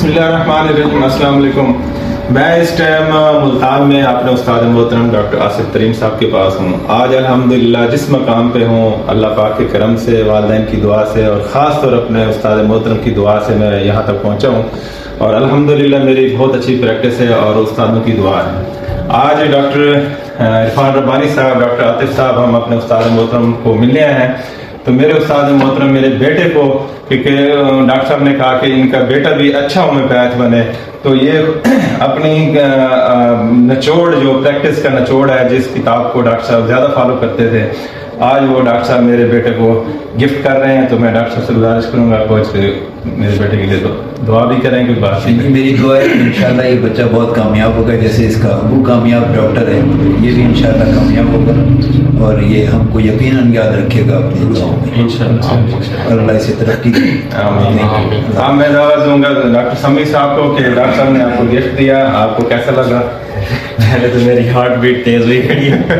بسم اللہ الرحمن الرحیم. السلام علیکم. میں اس ٹائم ملتان میں اپنے استاد محترم ڈاکٹر آصف ترین صاحب کے پاس ہوں. آج الحمدللہ جس مقام پہ ہوں اللہ پاک کے کرم سے، والدین کی دعا سے اور خاص طور اپنے استاد محترم کی دعا سے میں یہاں تک پہنچا ہوں، اور الحمدللہ میری بہت اچھی پریکٹس ہے اور استادوں کی دعا ہے. آج ڈاکٹر عرفان ربانی صاحب، ڈاکٹر عاطف صاحب، ہم اپنے استاد محترم کو ملنے آئے ہیں. تو میرے استاد محترم میرے بیٹے کو، کیونکہ ڈاکٹر صاحب نے کہا کہ ان کا بیٹا بھی اچھا ہومیوپیتھ بنے، تو یہ اپنی نچوڑ جو پریکٹس کا نچوڑ ہے، جس کتاب کو ڈاکٹر صاحب زیادہ فالو کرتے تھے، آج وہ ڈاکٹر صاحب میرے بیٹے کو گفٹ کر رہے ہیں. تو میں ڈاکٹر صاحب سے گزارش کروں گا کچھ میرے بیٹے کے لیے تو دعا بھی کریں کہ بات میری دعا ہے انشاءاللہ یہ بچہ بہت کامیاب ہوگا، جیسے اس کا ابو کامیاب ڈاکٹر ہے، یہ بھی انشاءاللہ کامیاب ہوگا اور یہ ہم کو یقیناً یاد رکھے گا اپنی دعاؤں میں انشاءاللہ، اور اللہ اسے ترقی دے. اب میں دعوت دوں گا ڈاکٹر سمیع صاحب کو کہ ڈاکٹر صاحب نے آپ کو گفٹ دیا، آپ کو کیسا لگا؟ پہلے تو میری ہارٹ بیٹ تیز ہوئی کھڑی ہے.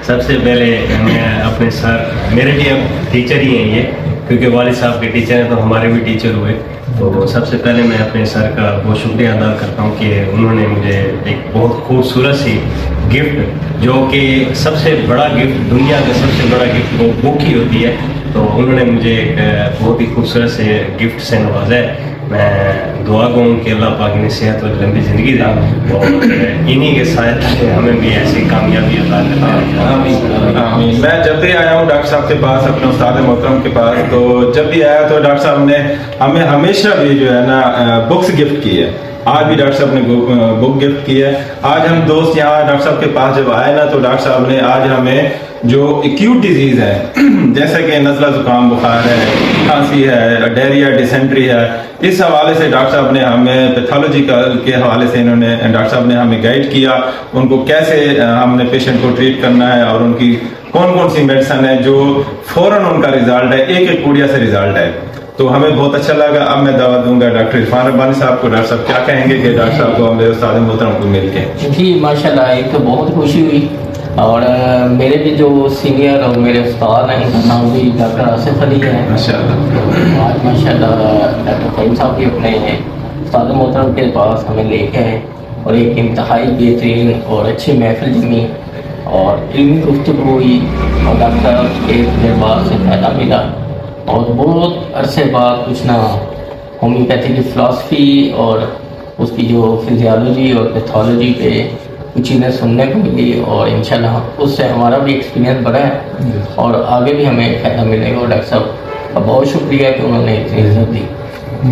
سب سے پہلے میں اپنے سر، میرے بھی اب ٹیچر ہی ہیں یہ، کیونکہ والد صاحب کے ٹیچر ہیں تو ہمارے بھی ٹیچر ہوئے. تو سب سے پہلے میں اپنے سر کا بہت شکریہ ادا کرتا ہوں کہ انہوں نے مجھے ایک بہت خوبصورت سی گفٹ، جو کہ سب سے بڑا گفٹ، دنیا کا سب سے بڑا گفٹ وہ بک ہی ہوتی ہے، تو انہوں نے مجھے ایک بہت ہی خوبصورت سے گفٹ سے نوازا ہے. میں دعا گوں کہ اللہ پاک نے صحت اور لمبی زندگی دے اور انہی کے ساتھ ہمیں بھی ایسی کامیابی عطا کرے. میں جب بھی آیا ہوں ڈاکٹر صاحب کے پاس، اپنے استاد محترم کے پاس، تو جب بھی آیا تو ڈاکٹر صاحب نے ہمیں ہمیشہ بھی جو ہے نا بکس گفٹ کی ہے. آج بھی ڈاکٹر صاحب نے بک گفٹ کی ہے. آج ہم دوست یہاں ڈاکٹر صاحب کے پاس جب آئے نا، تو ڈاکٹر صاحب نے آج ہمیں جو ایکیوٹ ڈیزیز ہے، جیسے کہ نزلہ زکام بخار ہے، کھانسی ہے، ڈائریا، ڈیسینٹری ہے، اس حوالے سے ڈاکٹر صاحب نے ہمیں پیتھولوجی کے حوالے سے ڈاکٹر صاحب نے ہمیں گائیڈ کیا، ان کو کیسے ہم نے پیشنٹ کو ٹریٹ کرنا ہے اور ان کی کون کون سی میڈیسن ہے جو فوراً ان کا ریزلٹ ہے، ایک ایک پوڑیا سے ریزلٹ ہے. تو ہمیں بہت اچھا لگا. اب میں دعوت دوں گا ڈاکٹر عرفان ربانی صاحب کو. ڈاکٹر صاحب کیا کہیں گے کہ ڈاکٹر صاحب کو ہمارے استاد محترم کو مل کے؟ جی ماشاءاللہ، ایک تو بہت خوشی ہوئی، اور میرے بھی جو سینئر اور میرے استاد ہیں، ان کا نام بھی ڈاکٹر آصف علی ہے. ماشاءاللہ آج ماشاءاللہ ڈاکٹر فہیم صاحب بھی اپنے استاد محترم کے پاس ہمیں لے کے آئے، اور ایک انتہائی بہترین اور اچھی محفل جمی اور علمی گفتگو ہوئی، اور ڈاکٹر صاحب کے دربار سے فائدہ ملا، اور بہت عرصے بعد کچھ نہ ہومیوپیتھی کی فلاسفی اور اس کی جو فزیالوجی اور پیتھولوجی پہ کچھ چیزیں سننے کو ملی، اور انشاءاللہ اس سے ہمارا بھی ایکسپیرینس بڑھا ہے اور آگے بھی ہمیں فائدہ ملے گا. اور ڈاکٹر صاحب کا بہت شکریہ کہ انہوں نے اتنی عزت دی.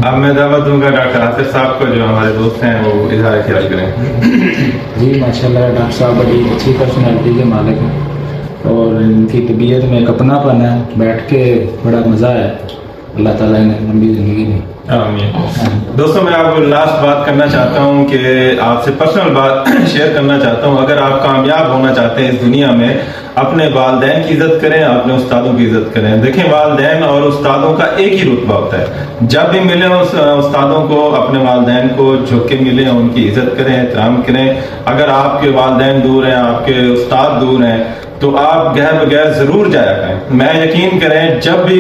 اب میں دعوت دوں گا ڈاکٹر عاطف صاحب کو، جو ہمارے دوست ہیں، وہ اظہار خیال کریں. جی ماشاءاللہ، ڈاکٹر صاحب بڑی اچھی پرسنالٹی کے مالک ہیں اور ان کی طبیعت میں ایک اپنا پن ہے، بیٹھ کے بڑا مزہ ہے. اللہ تعالیٰ نے لمبی زندگی دی. آمین. دوستوں، میں آپ کو لاسٹ بات کرنا چاہتا ہوں کہ آپ سے پرسنل بات شیئر کرنا چاہتا ہوں. اگر آپ کامیاب ہونا چاہتے ہیں اس دنیا میں، اپنے والدین کی عزت کریں، اپنے استادوں کی عزت کریں. دیکھیں، والدین اور استادوں کا ایک ہی رتبہ ہوتا ہے. جب بھی ملیں استادوں کو، اپنے والدین کو جھک کے ملیں، ان کی عزت کریں، احترام کریں. اگر آپ کے والدین دور ہیں، آپ کے استاد دور ہیں، تو آپ گہر بغیر ضرور جایا کریں. میں یقین کریں، جب بھی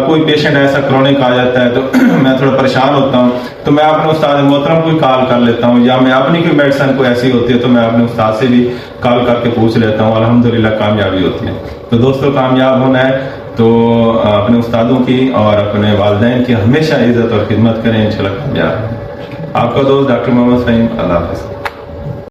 کوئی پیشنٹ ایسا کرونک آ جاتا ہے تو میں تھوڑا پریشان ہوتا ہوں، تو میں اپنے استاد محترم کو کال کر لیتا ہوں، یا میں اپنی کوئی میڈیسن کو ایسی ہوتی ہے تو میں اپنے استاد سے بھی کال کر کے پوچھ لیتا ہوں. الحمدللہ کامیابی ہوتی ہے. تو دوستوں، کامیاب ہونا ہے تو اپنے استادوں کی اور اپنے والدین کی ہمیشہ عزت اور خدمت کریں، انشاءاللہ کامیاب. آپ کا دوست ڈاکٹر محمد فہیم. اللہ حافظ.